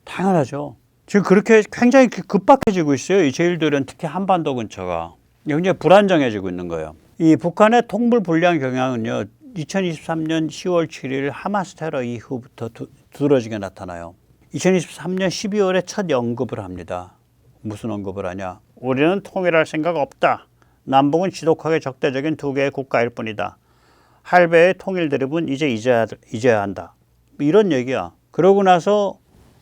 당연하죠. 지금 그렇게 굉장히 급박해지고 있어요. 이 제일들은 특히 한반도 근처가. 굉장히 불안정해지고 있는 거예요. 이 북한의 통불 불량 경향은요. 2023년 10월 7일 하마스 테러 이후부터 두드러지게 나타나요. 2023년 12월에 첫 언급을 합니다. 무슨 언급을 하냐. 우리는 통일할 생각 없다. 남북은 지독하게 적대적인 두 개의 국가일 뿐이다. 할배의 통일 드립은 이제 잊어야 한다. 이런 얘기야. 그러고 나서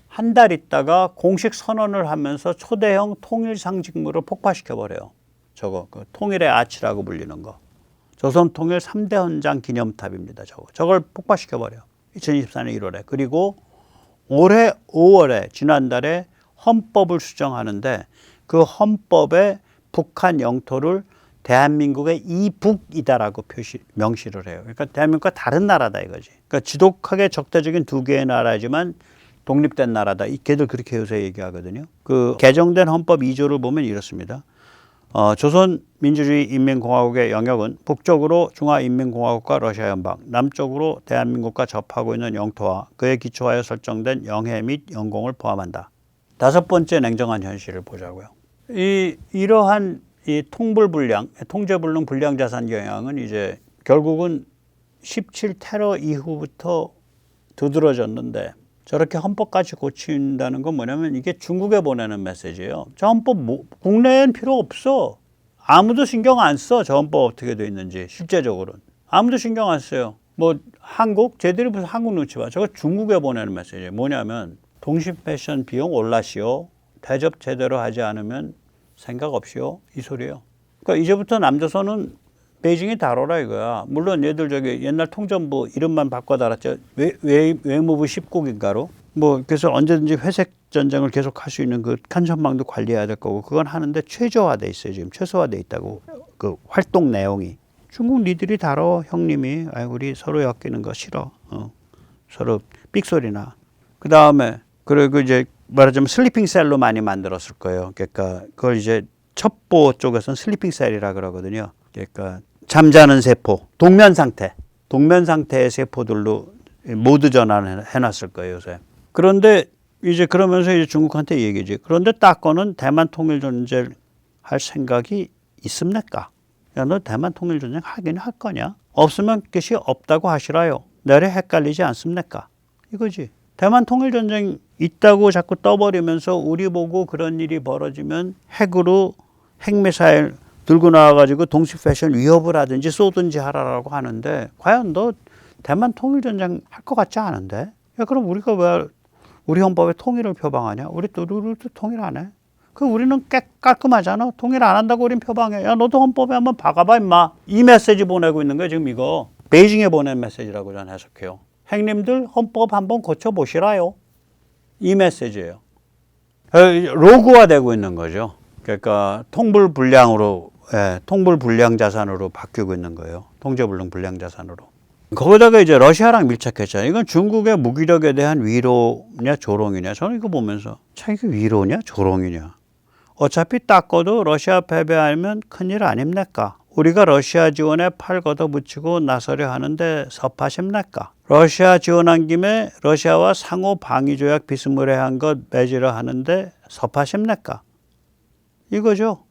한 달 있다가 공식 선언을 하면서 초대형 통일 상징물을 폭파시켜버려요. 저거 그 통일의 아치라고 불리는 거. 조선 통일 3대 헌장 기념탑입니다. 저걸 폭파시켜버려요. 2024년 1월에. 그리고 올해 5월에 지난달에 헌법을 수정하는데 그 헌법에 북한 영토를 대한민국의 이북이다라고 명시를 해요. 그러니까 대한민국과 다른 나라다 이거지. 그러니까 지독하게 적대적인 두 개의 나라지만 독립된 나라다. 걔들 그렇게 요새 얘기하거든요. 그 개정된 헌법 2조를 보면 이렇습니다. 조선민주주의인민공화국의 영역은 북쪽으로 중화인민공화국과 러시아 연방, 남쪽으로 대한민국과 접하고 있는 영토와 그에 기초하여 설정된 영해 및 영공을 포함한다. 다섯 번째 냉정한 현실을 보자고요. 이러한 이 통불불량, 통제불능 불량자산 경향은 이제 결국은 17 테러 이후부터 두드러졌는데 저렇게 헌법까지 고친다는 건 뭐냐면 이게 중국에 보내는 메시지예요. 저 헌법 국내엔 필요 없어. 아무도 신경 안 써. 저 헌법 어떻게 돼 있는지 실제적으로는. 아무도 신경 안 써요. 뭐 한국, 쟤들이 무슨 한국 눈치 봐. 저거 중국에 보내는 메시지예요. 뭐냐면 동심 패션 비용 올라시오. 대접 제대로 하지 않으면 생각 없이요. 이 소리예요. 그러니까 이제부터 남조선은 베이징이 다뤄라 이거야. 물론 얘들 저기 옛날 통전부 이름만 바꿔 달았죠. 외무부 10국인가로. 뭐 그래서 언제든지 회색 전쟁을 계속 할 수 있는 그 칸전망도 관리해야 될 거고 그건 하는데 최저화돼 있어요. 지금 최소화돼 있다고 그 활동 내용이. 중국 니들이 다뤄 형님이. 아이 우리 서로 엮이는 거 싫어. 서로 삑소리나. 그 다음에 그리고 이제 말하자면 슬리핑 셀로 많이 만들었을 거예요. 그러니까 그걸 이제 첩보 쪽에서는 슬리핑 셀이라 그러거든요. 그러니까 잠자는 세포, 동면 상태의 세포들로 모드 전환을 해놨을 거예요 요새. 그런데 이제 그러면서 이제 중국한테 얘기지. 그런데 따꺼는 대만 통일 전쟁 할 생각이 있습니까? 야, 너 대만 통일 전쟁 하긴 할 거냐? 없으면 뜻이 없다고 하시라요. 내래 헷갈리지 않습니까? 이거지. 대만 통일 전쟁 있다고 자꾸 떠버리면서 우리 보고 그런 일이 벌어지면 핵으로 핵미사일 들고 나와가지고 동시 패션 위협을 하든지 쏘든지 하라라고 하는데 과연 너 대만 통일전쟁 할 것 같지 않은데? 야, 그럼 우리가 왜 우리 헌법에 통일을 표방하냐? 우리 또 통일 안 해? 우리는 깔끔하잖아. 통일 안 한다고 우린 표방해. 야, 너도 헌법에 한번 박아봐 임마. 이 메시지 보내고 있는 거야 지금 이거. 베이징에 보낸 메시지라고 저는 해석해요. 형님들 헌법 한번 고쳐보시라요. 이 메시지예요. 로그화되고 있는 거죠. 그러니까 통불불량으로 통불불량 자산으로 바뀌고 있는 거예요. 통제불능 불량 자산으로. 거기다가 이제 러시아랑 밀착했잖아요. 이건 중국의 무기력에 대한 위로냐 조롱이냐. 저는 이거 보면서 참 이게 위로냐 조롱이냐. 어차피 닦아도 러시아 패배하면 큰일 아닙니까? 우리가 러시아 지원에 팔 걷어붙이고 나서려 하는데 섭하십니까? 러시아 지원한 김에 러시아와 상호 방위조약 비스무리한 것 맺으려 하는데 섭하십니까? 이거죠.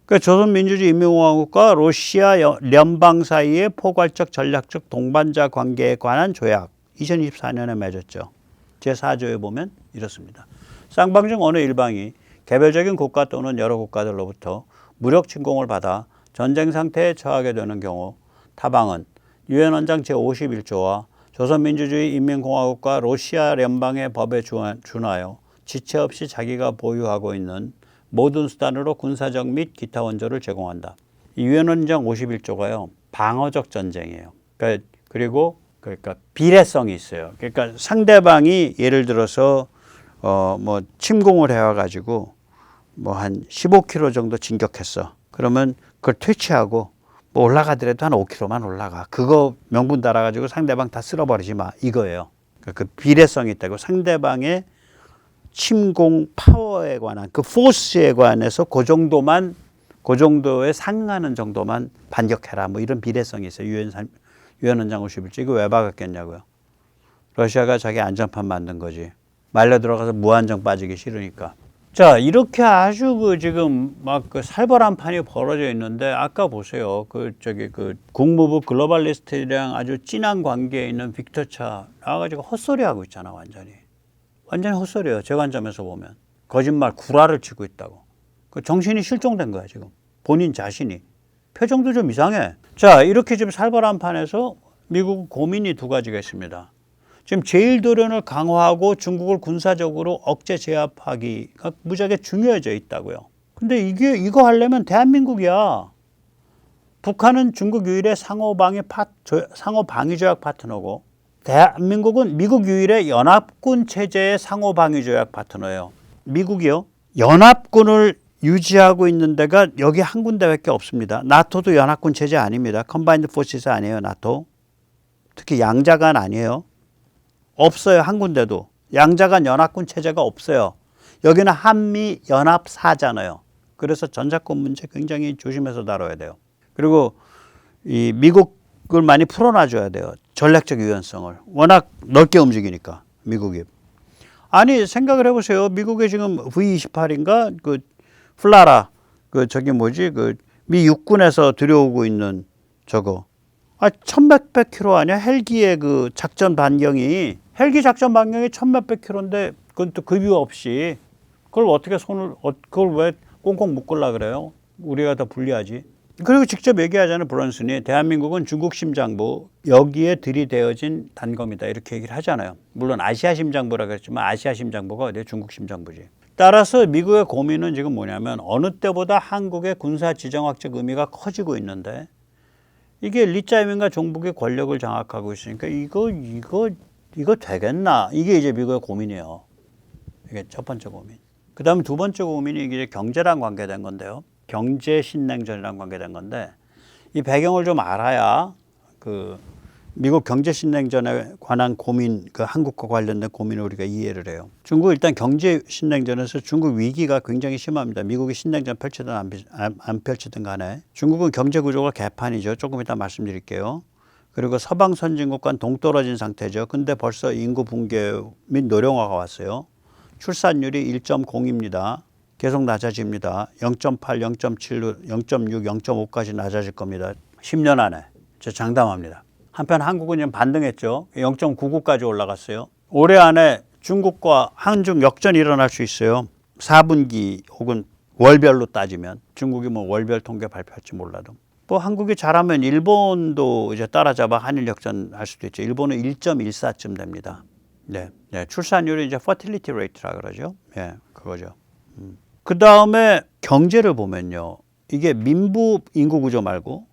그러니까 조선민주주의인민공화국과 러시아聯邦 사이의 포괄적 전략적 동반자 관계에 관한 조약 2024년에 맺었죠. 제4조에 보면 이렇습니다. 쌍방 중 어느 일방이 개별적인 국가 또는 여러 국가들로부터 무력 침공을 받아 전쟁 상태에 처하게 되는 경우 타방은 유엔 헌장 제51조와 조선민주주의인민공화국과 러시아聯邦의 법에 준하여 지체 없이 자기가 보유하고 있는 모든 수단으로 군사적 및 기타 원조를 제공한다. 이 유엔 헌장 51조가요. 방어적 전쟁이에요. 그러니까 비례성이 있어요. 그러니까 상대방이 예를 들어서 뭐 침공을 해와 가지고 뭐 한 15km 정도 진격했어. 그러면 그걸 퇴치하고 뭐 올라가더라도 한 5km만 올라가. 그거 명분 달아 가지고 상대방 다 쓸어버리지 마. 이거예요. 그러니까 그 비례성이 있다고 상대방의 침공 파워에 관한 그 포스에 관해서 그 정도에 상응하는 정도만 반격해라. 뭐 이런 비례성이 있어요. 유엔 헌장 51조. 이거 왜 박았겠냐고요. 러시아가 자기 안전판 만든 거지. 말려 들어가서 무한정 빠지기 싫으니까. 자, 이렇게 아주 그 지금 막 그 살벌한 판이 벌어져 있는데 아까 보세요. 그 국무부 글로벌리스트랑 아주 진한 관계에 있는 빅터 차 나와가지고 헛소리 하고 있잖아, 완전히. 완전히 헛소리예요. 제 관점에서 보면. 거짓말 구라를 치고 있다고. 그 정신이 실종된 거야, 지금. 본인 자신이. 표정도 좀 이상해. 자, 이렇게 지금 살벌한 판에서 미국 고민이 두 가지가 있습니다. 지금 제1도련을 강화하고 중국을 군사적으로 억제 제압하기가 무지하게 중요해져 있다고요. 근데 이거 하려면 대한민국이야. 북한은 중국 유일의 상호방위조약 파트너고, 대한민국은 미국 유일의 연합군 체제의 상호방위조약 파트너예요. 미국이요. 연합군을 유지하고 있는 데가 여기 한 군데밖에 없습니다. 나토도 연합군 체제 아닙니다. 컨바인드 포시스 아니에요, 나토. 특히 양자간 아니에요. 없어요, 한 군데도. 양자간 연합군 체제가 없어요. 여기는 한미 연합사잖아요. 그래서 전자권 문제 굉장히 조심해서 다뤄야 돼요. 그리고 이 미국을 많이 풀어놔줘야 돼요. 전략적 유연성을. 워낙 넓게 움직이니까, 미국이. 아니, 생각을 해보세요. 미국에 지금 V28인가? 그 플라라, 미 육군에서 들여오고 있는 저거. 1,몇백 킬로 아니야? 헬기의 그 작전 반경이. 헬기 작전 반경이 1,몇백 킬로인데, 그건 또 급유 없이. 그걸 어떻게 그걸 왜 꽁꽁 묶으려 그래요? 우리가 더 불리하지. 그리고 직접 얘기하잖아요, 브런슨이. 대한민국은 중국 심장부, 여기에 들이대어진 단검이다. 이렇게 얘기를 하잖아요. 물론 아시아 심장부라 그랬지만 아시아 심장부가 어디에 중국 심장부지. 따라서 미국의 고민은 지금 뭐냐면 어느 때보다 한국의 군사 지정학적 의미가 커지고 있는데 이게 리짜이밍과 종북의 권력을 장악하고 있으니까 이거 되겠나? 이게 이제 미국의 고민이에요. 이게 첫 번째 고민. 그 다음에 두 번째 고민이 이게 경제랑 관계된 건데요. 경제 신냉전이랑 관계된 건데 이 배경을 좀 알아야 그 미국 경제 신냉전에 관한 고민, 그 한국과 관련된 고민을 우리가 이해를 해요. 중국 일단 경제 신냉전에서 중국 위기가 굉장히 심합니다. 미국이 신냉전 펼치든 안 펼치든 간에 중국은 경제 구조가 개판이죠. 조금 이따 말씀드릴게요. 그리고 서방 선진국과는 동떨어진 상태죠. 근데 벌써 인구 붕괴 및 노령화가 왔어요. 출산율이 1.0입니다. 계속 낮아집니다. 0.8, 0.7, 0.6, 0.5까지 낮아질 겁니다. 10년 안에. 저 장담합니다. 한편 한국은 지금 반등했죠. 0.99까지 올라갔어요. 올해 안에 중국과 한중 역전이 일어날 수 있어요. 4분기 혹은 월별로 따지면. 중국이 뭐 월별 통계 발표할지 몰라도. 뭐 한국이 잘하면 일본도 이제 따라잡아 한일 역전할 수도 있죠. 일본은 1.14쯤 됩니다. 네. 출산율이 이제 fertility rate라 그러죠. 예, 그거죠. 그 다음에 경제를 보면요. 이게 민부 인구 구조 말고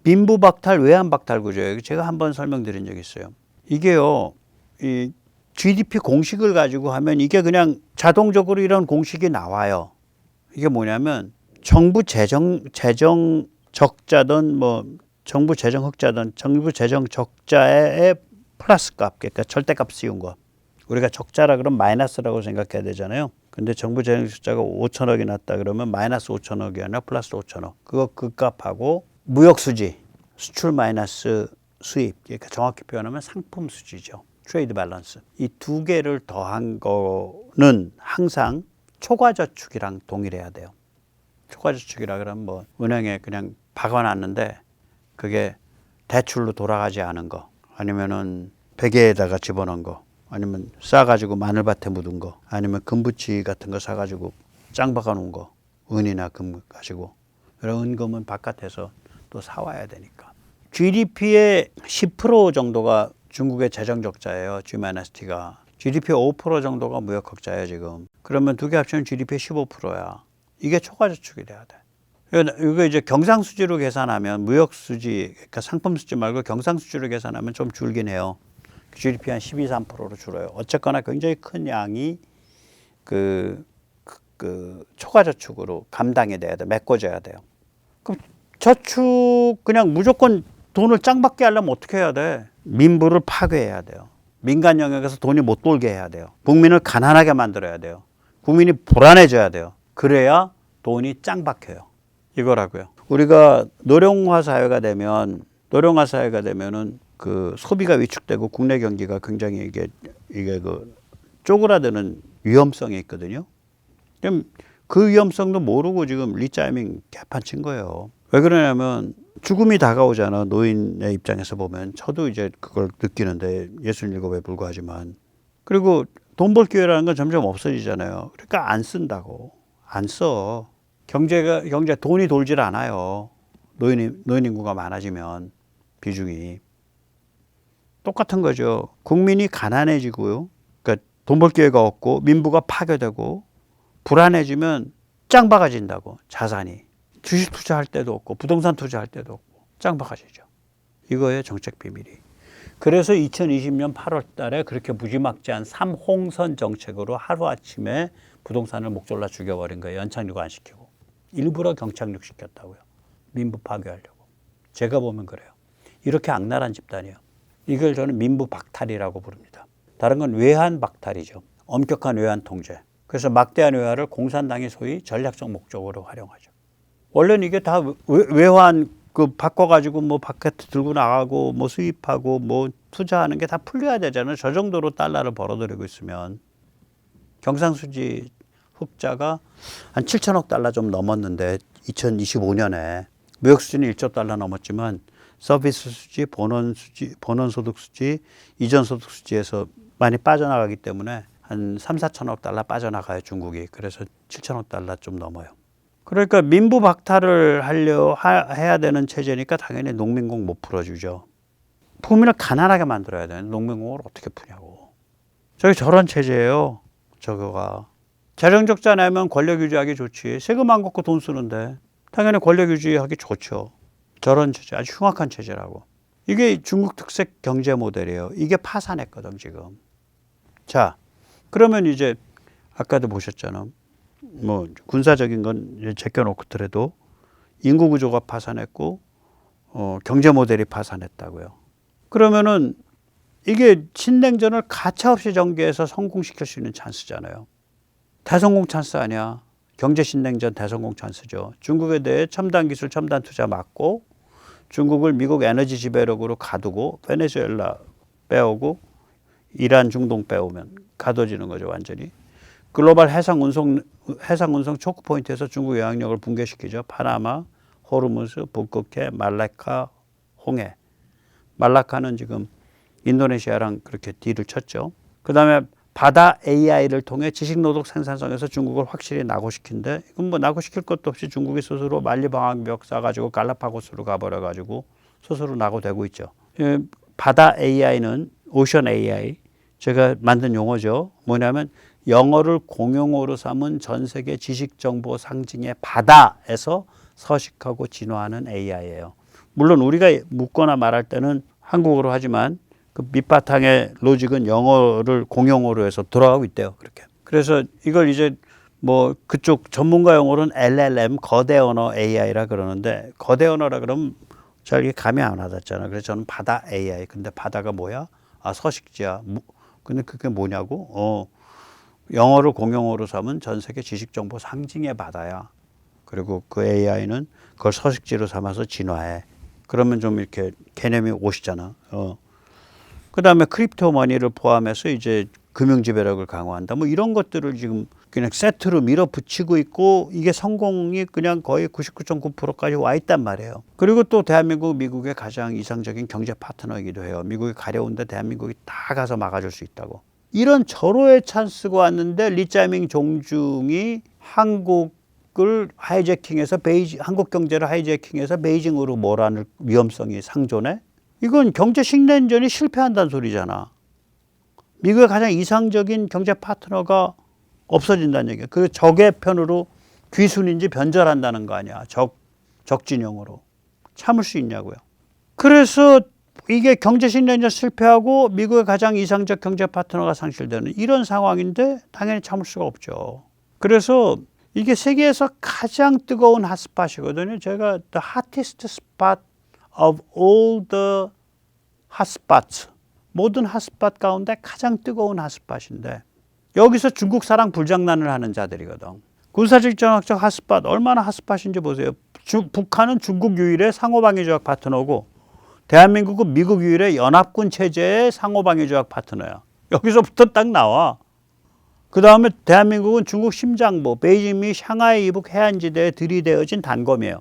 민부 박탈, 외환 박탈 구조예요. 제가 한번 설명드린 적이 있어요. 이게요, 이 GDP 공식을 가지고 하면 이게 그냥 자동적으로 이런 공식이 나와요. 이게 뭐냐면 정부 재정 적자든 뭐 정부 재정 흑자든 정부 재정 적자의 플러스 값, 그러니까 절대값 씌운 거. 우리가 적자라 그러면 마이너스라고 생각해야 되잖아요. 근데 정부 재정 적자가 5천억이 났다 그러면 마이너스 5천억이 아니라 플러스 5천억. 그거 그 값하고 무역 수지, 수출 마이너스 수입. 그러니까 정확히 표현하면 상품 수지죠. 트레이드 밸런스. 이 두 개를 더한 거는 항상 초과저축이랑 동일해야 돼요. 초과저축이라 그러면 뭐 은행에 그냥 박아놨는데 그게 대출로 돌아가지 않은 거, 아니면은 베개에다가 집어넣은 거, 아니면 싸가지고 마늘밭에 묻은 거, 아니면 금붙이 같은 거 사가지고 짱 박아놓은 거, 은이나 금 가지고. 그런 은금은 바깥에서 또 사와야 되니까. GDP의 10% 정도가 중국의 재정 적자예요. G-T가. GDP 5% 정도가 무역 흑자예요, 지금. 그러면 두 개 합치면 GDP의 15%야. 이게 초과저축이 돼야 돼. 이거 이제 경상수지로 계산하면 무역수지, 그러니까 상품수지 말고 경상수지로 계산하면 좀 줄긴 해요. GDP 한 12, 3%로 줄어요. 어쨌거나 굉장히 큰 양이 그 초과저축으로 감당이 돼야 돼. 메꿔져야 돼요. 그럼 저축 그냥 무조건 돈을 짱 받게 하려면 어떻게 해야 돼? 민부를 파괴해야 돼요. 민간 영역에서 돈이 못 돌게 해야 돼요. 국민을 가난하게 만들어야 돼요. 국민이 불안해져야 돼요. 그래야 돈이 짱 박혀요. 이거라고요. 우리가 노령화 사회가 되면은 그 소비가 위축되고 국내 경기가 굉장히 이게 그 쪼그라드는 위험성이 있거든요. 그럼 그 위험성도 모르고 지금 리짜이밍 개판 친 거예요. 왜 그러냐면 죽음이 다가오잖아. 노인의 입장에서 보면. 저도 이제 그걸 느끼는데 67에 불과하지만. 그리고 돈 벌 기회라는 건 점점 없어지잖아요. 그러니까 안 쓴다고. 안 써. 경제 돈이 돌질 않아요. 노인 인구가 많아지면 비중이. 똑같은 거죠. 국민이 가난해지고요. 그러니까 돈 벌 기회가 없고 민부가 파괴되고 불안해지면 짱박아진다고 자산이. 주식 투자할 때도 없고 부동산 투자할 때도 없고 짱박아지죠. 이거의 정책 비밀이. 그래서 2020년 8월 달에 그렇게 무지막지한 3홍선 정책으로 하루아침에 부동산을 목졸라 죽여버린 거예요. 연착륙 안 시키고. 일부러 경착륙 시켰다고요. 민부 파괴하려고. 제가 보면 그래요. 이렇게 악랄한 집단이에요. 이걸 저는 민부 박탈이라고 부릅니다. 다른 건 외환 박탈이죠. 엄격한 외환 통제. 그래서 막대한 외화를 공산당이 소위 전략적 목적으로 활용하죠. 원래는 이게 다 외환 바꿔가지고 뭐 바깥에 들고 나가고 뭐 수입하고 뭐 투자하는 게 다 풀려야 되잖아요. 저 정도로 달러를 벌어들이고 있으면. 경상수지 흑자가 한 7천억 달러 좀 넘었는데 2025년에 무역 수준이 1조 달러 넘었지만 서비스 수지, 본원 소득 수지, 이전 소득 수지에서 많이 빠져나가기 때문에 한 3, 4천억 달러 빠져나가요, 중국이. 그래서 7천억 달러 좀 넘어요. 그러니까 민부 박탈을 해야 되는 체제니까 당연히 농민공 못 풀어주죠. 국민을 가난하게 만들어야 되는데 농민공을 어떻게 푸냐고. 저게 저런 체제예요. 저거가. 재정적자 내면 권력 유지하기 좋지. 세금 안 걷고 돈 쓰는데 당연히 권력 유지하기 좋죠. 저런 체제, 아주 흉악한 체제라고. 이게 중국 특색 경제 모델이에요. 이게 파산했거든 지금. 자, 그러면 이제 아까도 보셨잖아. 뭐 군사적인 건 제껴놓고더라도 인구 구조가 파산했고 경제 모델이 파산했다고요. 그러면은 이게 신냉전을 가차없이 전개해서 성공시킬 수 있는 찬스잖아요. 대성공 찬스 아니야. 경제 신냉전 대성공 찬스죠. 중국에 대해 첨단 기술, 첨단 투자 막고 중국을 미국 에너지 지배력으로 가두고 베네수엘라 빼오고 이란 중동 빼오면 가둬지는 거죠, 완전히. 글로벌 해상 운송 초크 포인트에서 중국 영향력을 붕괴시키죠. 파나마, 호르무즈, 북극해, 말라카, 홍해. 말라카는 지금 인도네시아랑 그렇게 딜을 쳤죠. 그 다음에 바다 AI를 통해 지식노동 생산성에서 중국을 확실히 낙오시킨데 이건 뭐 낙오시킬 것도 없이 중국이 스스로 만리방학벽 쏴가지고 갈라파고스로 가버려가지고 스스로 낙오되고 있죠. 바다 AI는 오션 AI 제가 만든 용어죠. 뭐냐면 영어를 공용어로 삼은 전 세계 지식정보 상징의 바다에서 서식하고 진화하는 AI예요. 물론 우리가 묻거나 말할 때는 한국어로 하지만 그 밑바탕의 로직은 영어를 공용어로 해서 돌아가고 있대요. 그렇게. 그래서 이걸 이제 뭐 그쪽 전문가 용어로는 LLM 거대 언어 AI라 그러는데 거대 언어라 그러면 잘 감이 안 와닿잖아요. 그래서 저는 바다 AI. 근데 바다가 뭐야? 아, 서식지야. 근데 그게 뭐냐고? 영어를 공용어로 삼은 전 세계 지식정보 상징의 바다야. 그리고 그 AI는 그걸 서식지로 삼아서 진화해. 그러면 좀 이렇게 개념이 오시잖아. 그 다음에 크립토 머니를 포함해서 이제 금융 지배력을 강화한다. 뭐 이런 것들을 지금 그냥 세트로 밀어붙이고 있고 이게 성공이 그냥 거의 99.9%까지 와 있단 말이에요. 그리고 또 대한민국, 미국의 가장 이상적인 경제 파트너이기도 해요. 미국이 가려운데 대한민국이 다 가서 막아줄 수 있다고. 이런 절호의 찬스가 왔는데 리짜이밍 종중이 한국을 하이제킹해서 한국 경제를 하이제킹해서 베이징으로 몰아낼 위험성이 상존해? 이건 경제 신냉전이 실패한다는 소리잖아. 미국의 가장 이상적인 경제 파트너가 없어진다는 얘기야. 그 적의 편으로 귀순인지 변절한다는 거 아니야. 적진영으로. 참을 수 있냐고요. 그래서 이게 경제 신냉전 실패하고 미국의 가장 이상적 경제 파트너가 상실되는 이런 상황인데 당연히 참을 수가 없죠. 그래서 이게 세계에서 가장 뜨거운 핫스팟이거든요. 제가 the hottest spot of all the hotspots. 모든 핫스팟 가운데 가장 뜨거운 핫스팟인데 여기서 중국 사랑 불장난을 하는 자들이거든. 군사적 정학적 핫스팟 얼마나 핫스팟인지 보세요. 북한은 중국 유일의 상호방위조약 파트너고 대한민국은 미국 유일의 연합군 체제의 상호방위조약 파트너야. 여기서부터 딱 나와. 그 다음에 대한민국은 중국 심장부, 베이징 및 샹하이 이북 해안지대에 들이대어진 단검이에요.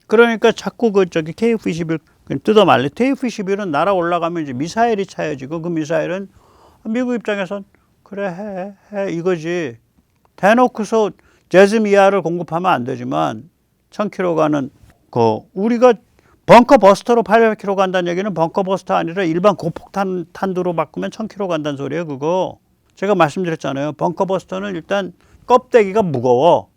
그러니까 자꾸 KF-21 뜯어 말려. KF-21은 날아 올라가면 이제 미사일이 차여지고 그 미사일은 미국 입장에선 그래 해 이거지. 대놓고서 제즈미아를 공급하면 안 되지만 1000km 가는 우리가 벙커 버스터로 800km 간다는 얘기는 벙커 버스터 아니라 일반 고폭탄 탄두로 바꾸면 1000km 간다는 소리예요. 그거 제가 말씀드렸잖아요. 벙커 버스터는 일단 껍데기가 무거워.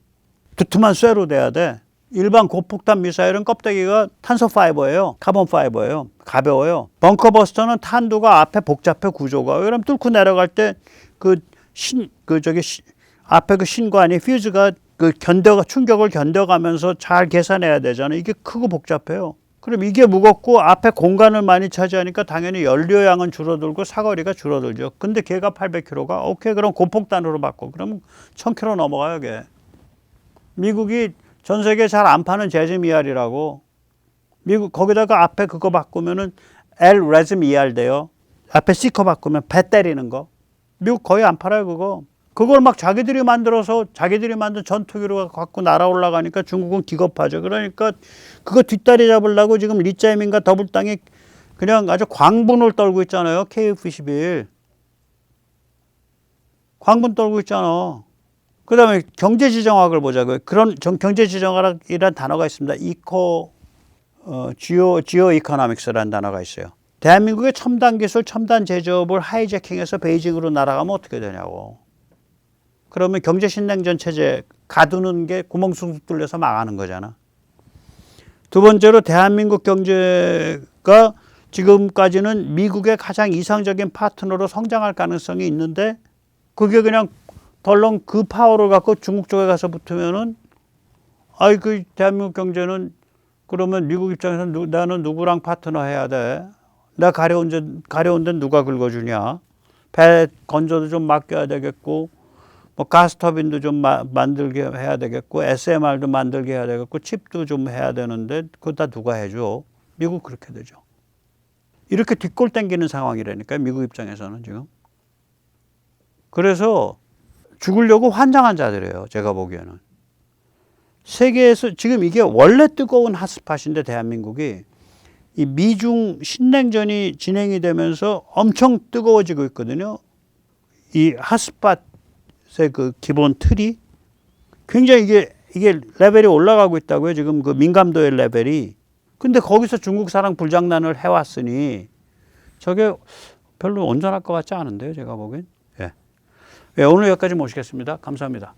두툼한 쇠로 돼야 돼. 일반 고폭탄 미사일은 껍데기가 탄소 파이버예요. 카본 파이버예요. 가벼워요. 벙커 버스터는 탄두가 앞에 복잡해 구조가. 그럼 뚫고 내려갈 때 앞에 그 신관이 퓨즈가 충격을 견뎌가면서 잘 계산해야 되잖아요. 이게 크고 복잡해요. 그럼 이게 무겁고 앞에 공간을 많이 차지하니까 당연히 연료량은 줄어들고 사거리가 줄어들죠. 근데 걔가 800km가 오케이 그럼 고폭탄으로 바꿔. 그럼 1000km 넘어가요, 걔. 미국이 전 세계 잘 안 파는 제즈미알이라고. 미국 거기다가 앞에 그거 바꾸면은 레즈미알 돼요. 앞에 C커 바꾸면 배 때리는 거. 미국 거의 안 팔아요, 그거. 그걸 막 자기들이 만든 전투기로 갖고 날아 올라가니까 중국은 기겁하죠. 그러니까 그거 뒷다리 잡으려고 지금 리짜이밍과 더블당이 그냥 아주 광분을 떨고 있잖아요. KF-21. 광분 떨고 있잖아. 그 다음에 경제지정학을 보자고요. 그런 경제지정학이라는 단어가 있습니다. 지오 이코노믹스라는 단어가 있어요. 대한민국의 첨단 기술, 첨단 제조업을 하이제킹해서 베이징으로 날아가면 어떻게 되냐고. 그러면 경제신냉전 체제 가두는 게 구멍숭숭 뚫려서 망하는 거잖아. 두 번째로 대한민국 경제가 지금까지는 미국의 가장 이상적인 파트너로 성장할 가능성이 있는데 그게 그냥 덜렁 그 파워를 갖고 중국 쪽에 가서 붙으면은 그 대한민국 경제는 그러면 미국 입장에서 나는 누구랑 파트너 해야 돼? 나 가려운 데는 누가 긁어주냐? 배 건조도 좀 맡겨야 되겠고 뭐 가스터빈도 좀 만들게 해야 되겠고 SMR도 만들게 해야 되겠고 칩도 좀 해야 되는데 그거 다 누가 해줘? 미국 그렇게 되죠. 이렇게 뒷골 당기는 상황이라니까요. 미국 입장에서는 지금. 그래서 죽으려고 환장한 자들이에요. 제가 보기에는. 세계에서 지금 이게 원래 뜨거운 핫스팟인데 대한민국이 이 미중 신냉전이 진행이 되면서 엄청 뜨거워지고 있거든요. 이 핫스팟의 그 기본 틀이 굉장히 이게 레벨이 올라가고 있다고요. 지금 그 민감도의 레벨이. 근데 거기서 중국 사랑 불장난을 해왔으니 저게 별로 온전할 것 같지 않은데요. 제가 보기엔. 예. 오늘 여기까지 모시겠습니다. 감사합니다.